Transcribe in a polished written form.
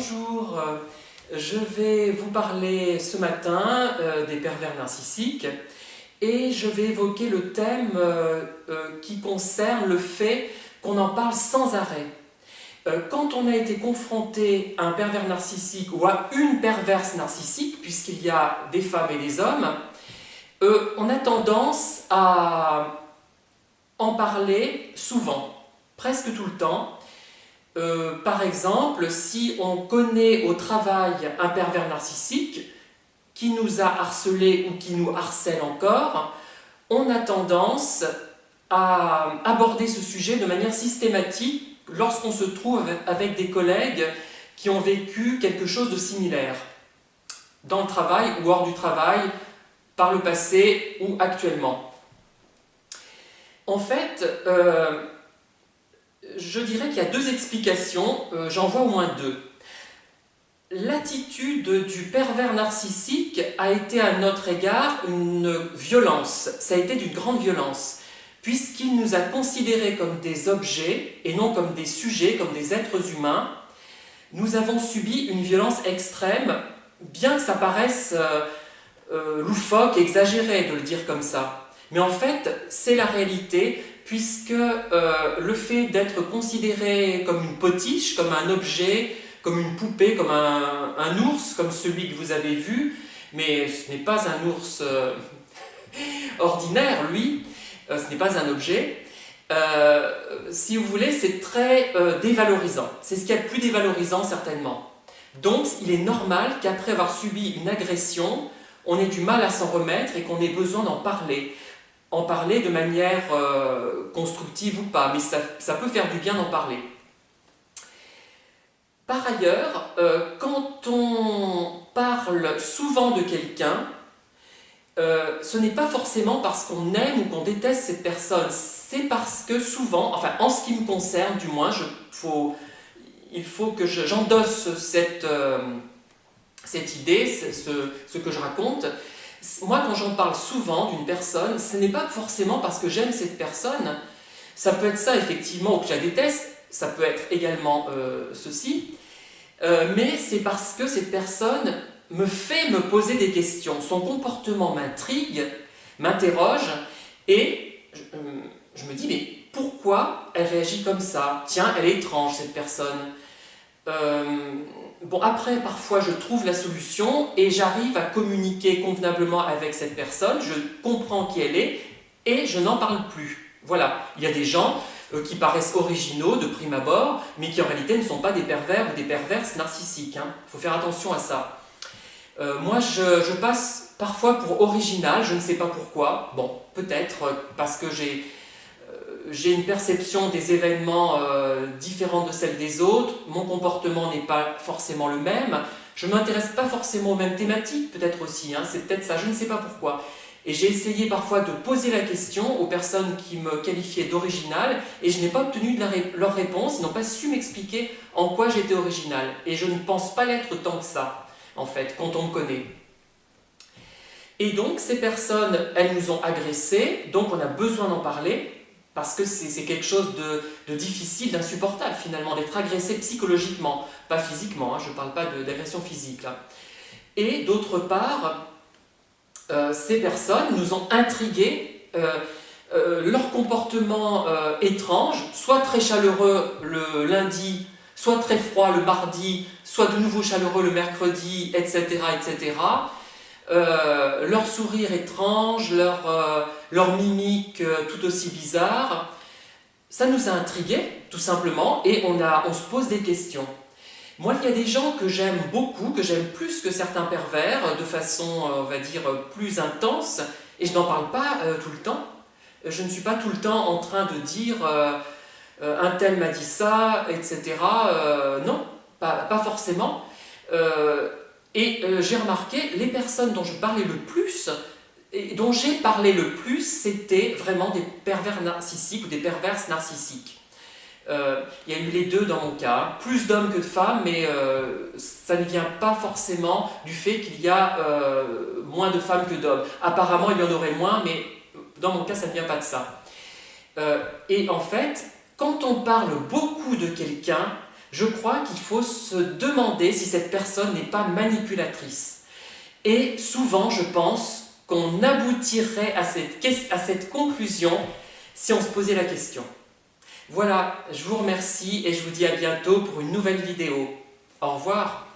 Bonjour, je vais vous parler ce matin des pervers narcissiques et je vais évoquer le thème qui concerne le fait qu'on en parle sans arrêt. Quand on a été confronté à un pervers narcissique ou à une perverse narcissique, puisqu'il y a des femmes et des hommes, on a tendance à en parler souvent, presque tout le temps. Par exemple, si on connaît au travail un pervers narcissique qui nous a harcelés ou qui nous harcèle encore, on a tendance à aborder ce sujet de manière systématique lorsqu'on se trouve avec des collègues qui ont vécu quelque chose de similaire, dans le travail ou hors du travail, par le passé ou actuellement. En fait, je dirais qu'il y a deux explications, j'en vois au moins deux. L'attitude du pervers narcissique a été à notre égard une violence, ça a été d'une grande violence, puisqu'il nous a considérés comme des objets et non comme des sujets, comme des êtres humains. Nous avons subi une violence extrême, bien que ça paraisse loufoque, exagéré de le dire comme ça. Mais en fait, c'est la réalité, puisque le fait d'être considéré comme une potiche, comme un objet, comme une poupée, comme un ours, comme celui que vous avez vu, mais ce n'est pas un ours ordinaire, lui, ce n'est pas un objet, si vous voulez, c'est très dévalorisant. C'est ce qu'il y a de plus dévalorisant, certainement. Donc, il est normal qu'après avoir subi une agression, on ait du mal à s'en remettre et qu'on ait besoin d'en parler. En parler de manière constructive ou pas, mais ça peut faire du bien d'en parler. Par ailleurs, quand on parle souvent de quelqu'un, ce n'est pas forcément parce qu'on aime ou qu'on déteste cette personne, c'est parce que souvent, enfin en ce qui me concerne du moins, il faut que j'endosse cette idée, ce que je raconte. Moi, quand j'en parle souvent d'une personne, ce n'est pas forcément parce que j'aime cette personne. Ça peut être ça, effectivement, ou que je la déteste. Ça peut être également ceci. Mais c'est parce que cette personne me fait me poser des questions. Son comportement m'intrigue, m'interroge, et je me dis, mais pourquoi elle réagit comme ça? Tiens, elle est étrange, cette personne. Bon, après, parfois, je trouve la solution et j'arrive à communiquer convenablement avec cette personne, je comprends qui elle est et je n'en parle plus. Voilà, il y a des gens qui paraissent originaux de prime abord, mais qui en réalité ne sont pas des pervers ou des perverses narcissiques. Il faut faire attention à ça. Moi, je passe parfois pour original, je ne sais pas pourquoi. Bon, peut-être parce que j'ai une perception des événements différente de celle des autres, mon comportement n'est pas forcément le même, je ne m'intéresse pas forcément aux mêmes thématiques, peut-être aussi, c'est peut-être ça, je ne sais pas pourquoi. Et j'ai essayé parfois de poser la question aux personnes qui me qualifiaient d'original, et je n'ai pas obtenu leur réponse, ils n'ont pas su m'expliquer en quoi j'étais original. Et je ne pense pas l'être tant que ça, en fait, quand on me connaît. Et donc, ces personnes, elles nous ont agressés, donc on a besoin d'en parler, parce que c'est quelque chose de difficile, d'insupportable finalement, d'être agressé psychologiquement, pas physiquement, je ne parle pas d'agression physique. Là. Et d'autre part, ces personnes nous ont intrigués, leur comportement étrange, soit très chaleureux le lundi, soit très froid le mardi, soit de nouveau chaleureux le mercredi, etc., etc., leur sourire étrange, leur mimique tout aussi bizarre, ça nous a intrigués, tout simplement, et on se pose des questions. Moi, il y a des gens que j'aime beaucoup, que j'aime plus que certains pervers, de façon, on va dire, plus intense, et je n'en parle pas tout le temps. Je ne suis pas tout le temps en train de dire un tel m'a dit ça, etc. Non, pas forcément. Et j'ai remarqué, les personnes dont je parlais le plus, et dont j'ai parlé le plus, c'était vraiment des pervers narcissiques ou des perverses narcissiques. Il y a eu les deux dans mon cas, plus d'hommes que de femmes, mais ça ne vient pas forcément du fait qu'il y a moins de femmes que d'hommes. Apparemment, il y en aurait moins, mais dans mon cas, ça ne vient pas de ça. Et en fait, quand on parle beaucoup de quelqu'un, Je crois qu'il faut se demander si cette personne n'est pas manipulatrice. Et souvent, je pense qu'on aboutirait à cette conclusion si on se posait la question. Voilà, je vous remercie et je vous dis à bientôt pour une nouvelle vidéo. Au revoir.